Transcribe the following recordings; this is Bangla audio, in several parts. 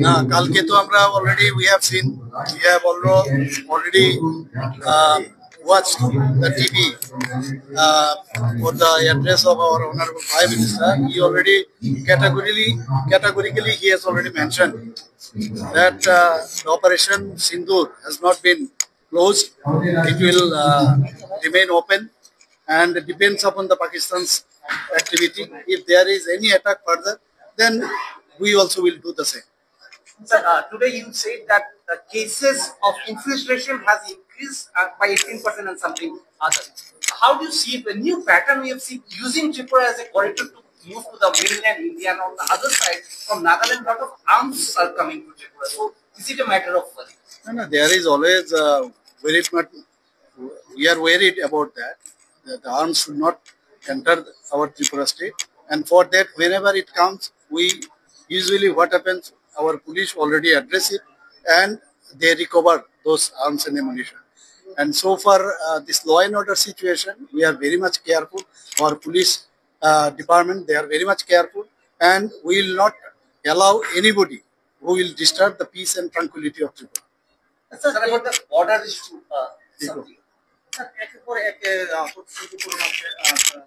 না, কালকে তো আমরা already we have already uh, watched the TV uh, for the address of our honorable Prime Minister. He already categorically he has already mentioned that the operation Sindoor has not been closed. It will remain open and depends upon the Pakistan's activity. If there is any attack further, then we also will do the same. Sir, today you said that the cases of infiltration has increased by 18% and something other. How do you see the new pattern we have seen using Tripura as a corridor to move to the mainland India, and on the other side, from Nagaland, lot of arms are coming to Tripura. So is it a matter of worry? No, there is always very much. We are worried about that. That the arms should not enter our Tripura state, and for that, whenever it comes, we usually what happens. Our police already address it, and they recover those arms and ammunition. And so far, this law and order situation, we are very much careful. Our police department, they are very much careful, and we will not allow anybody who will disturb the peace and tranquility of Tripura. Sir, about the border issue, something. Sir, একের পর এক প্রতিশ্রুতিপূরণ আছে,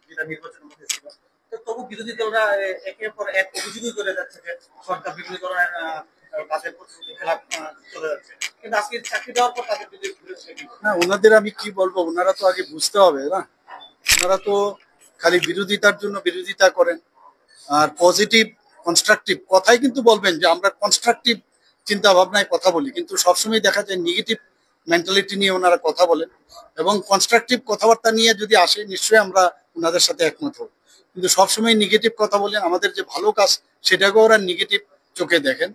যেটা নির্বাচনের মধ্যে ছিল। তো তবু বিরোধী দলরা একের পর এক অভিযোগই করে যাচ্ছে যে সরকার বিভিন্ন ধরনের তাদের প্রতিশ্রুতি খেলাপ চলে যাচ্ছে, কিন্তু আজকে চাকরি দেওয়ার পর তাদের বিরুদ্ধে না, ওনাদের আমি কি বলবো, ওনারা তো আগে বুঝতে হবে না, ওনারা তো খালি বিরোধিতার জন্য বিরোধিতা করেন। আর পজিটিভ কনস্ট্রাকটিভ কথাই কিন্তু বলবেন যে আমরা কনস্ট্রাকটিভ চিন্তা ভাবনায় কথা বলি, কিন্তু সবসময় দেখা যায় নেগেটিভ মেন্টালিটি নিয়ে ওনারা কথা বলেন। এবং কনস্ট্রাকটিভ কথাবার্তা নিয়ে যদি আসে, নিশ্চয়ই আমরা ওনাদের সাথে একমত হব। কিন্তু সবসময় নেগেটিভ কথা বলেন, আমাদের যে ভালো কাজ সেটাকেও ওরা নেগেটিভ চোখে দেখেন।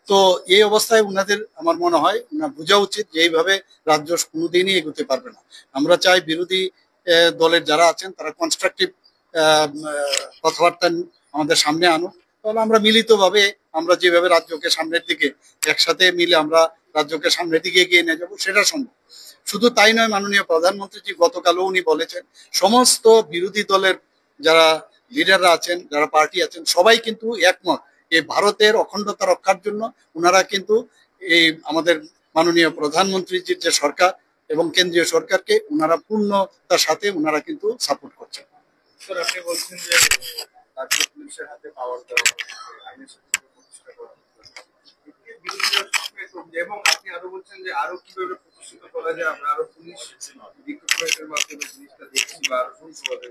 তো এই অবস্থায় ওনাদের আমার মনে হয় বোঝা উচিত যে এইভাবে রাজ্য কোনোদিনই এগোতে পারবে না। আমরা চাই বিরোধী দলের যারা আছেন তারা কনস্ট্রাকটিভ কথাবার্তা আমাদের সামনে আনুক, তাহলে আমরা মিলিতভাবে আমরা যেভাবে রাজ্যকে সামনের দিকে একসাথে মিলে আমরা রাজ্যকে সামনের দিকে এগিয়ে নিয়ে যাবো, সেটা সম্ভব। শুধু তাই নয়, মাননীয় প্রধানমন্ত্রীজি গতকালও উনি বলেছেন সমস্ত বিরোধী দলের যারা লিডাররা আছেন, যারা পার্টি আছেন, সবাই কিন্তু একমত এই ভারতের অখণ্ডতা রক্ষার জন্য। ওনারা কিন্তু এই আমাদের মাননীয় প্রধানমন্ত্রীজির যে সরকার এবং কেন্দ্রীয় সরকারকে ওনারা পূর্ণতার সাথে ওনারা কিন্তু সাপোর্ট করছেন। স্যার, আপনি বলছেন যে রাজ্য পুলিশের হাতে পাওয়ার দেওয়া হবে, আইনের সাথে প্রতিষ্ঠা করা হবে। বিরোধীরা সবসময় করবে, এবং আপনি আরো বলছেন যে আরো কিভাবে প্রতিষ্ঠিত করা যায়, আমরা আরো পুলিশ রিক্রুটমেন্টের মাধ্যমে জিনিসটা দেখছি বা আরো সুন্দরভাবে।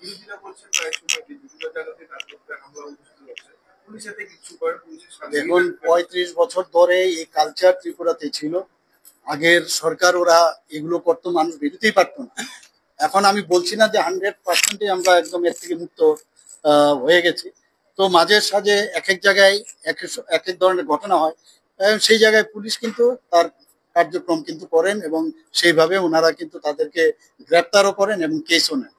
বিরোধীরা বলছেন প্রায় সময় যে বিভিন্ন জায়গাতে তাদের উপরে হামলা অনুষ্ঠিত হচ্ছে, পুলিশ এতে কিছু করে, পুলিশের সাথে দেখুন ৩৫ বছর ধরে এই কালচার ত্রিপুরাতে ছিল। আগের সরকার ওরা এগুলো করতো, মানুষ বেরোতেই পারতো না। এখন আমি বলছি না যে 100% আমরা একদম এর থেকে মুক্ত হয়ে গেছি। তো মাঝে সাঝে এক এক জায়গায় এক এক ধরনের ঘটনা হয়, সেই জায়গায় পুলিশ কিন্তু তার কার্যক্রম কিন্তু করেন এবং সেইভাবে ওনারা কিন্তু তাদেরকে গ্রেপ্তারও করেন এবং কেসও নেন।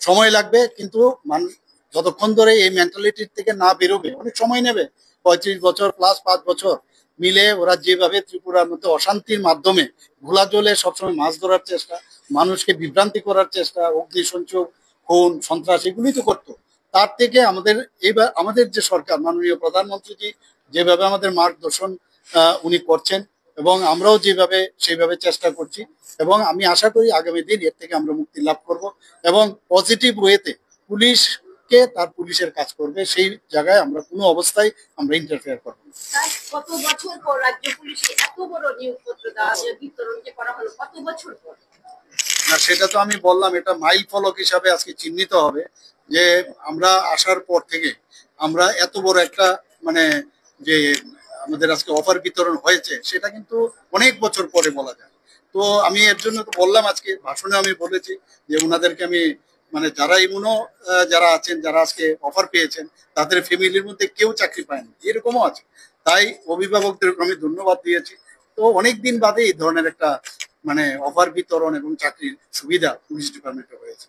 সময় লাগবে, কিন্তু মানুষ যতক্ষণ ধরে এই মেন্টালিটির থেকে না বেরোবে, অনেক সময় নেবে। ৩৫ বছর প্লাস ৫ বছর মিলে ওরা যেভাবে ত্রিপুরার মধ্যে অশান্তির মাধ্যমে ঘোলা জলে সবসময় মাছ ধরার চেষ্টা, মানুষকে বিভ্রান্তি করার চেষ্টা, অগ্নিসংযোগ, খুন, সন্ত্রাস, এগুলোই তো করতো। তার থেকে আমাদের এইবার আমাদের যে সরকার, মাননীয় প্রধানমন্ত্রীজি যেভাবে আমাদের মার্গদর্শন উনি করছেন এবং আমরাও যেভাবে সেইভাবে চেষ্টা করছি, এবং আমি আশা করি আগামী দিন এর থেকে আমরা মুক্তি লাভ করব এবং পজিটিভ ওয়েতে পুলিশকে তার পুলিশের কাজ করবে, সেই জায়গায় আমরা কোনো অবস্থায় আমরা ইন্টারফেয়ার করবো না। কত বছর পর রাজ্য পুলিশে এত বড় নিয়োগপত্র দেওয়া বিতরণ যে করা হলো, কত বছর পর? না, সেটা তো আমি বললাম, এটা মাইল ফলক হিসাবে আজকে চিহ্নিত হবে যে আমরা আসার পর থেকে আমরা এত বড় একটা মানে যে আমাদের আজকে অফার বিতরণ হয়েছে, সেটা কিন্তু অনেক বছর পরে বলা যায়। তো আমি এর জন্য তো বললাম, আজকে ভাষণে আমি বলেছি যে ওনাদেরকে আমি মানে যারা এমনও যারা আছেন, যারা আজকে অফার পেয়েছেন, তাদের ফ্যামিলির মধ্যে কেউ চাকরি পায়নি, এরকমও আছে। তাই অভিভাবকদেরকে আমি ধন্যবাদ দিয়েছি। তো অনেকদিন বাদে এই ধরনের একটা মানে অফার বিতরণ এবং চাকরির সুবিধা পুলিশ ডিপার্টমেন্টে হয়েছে।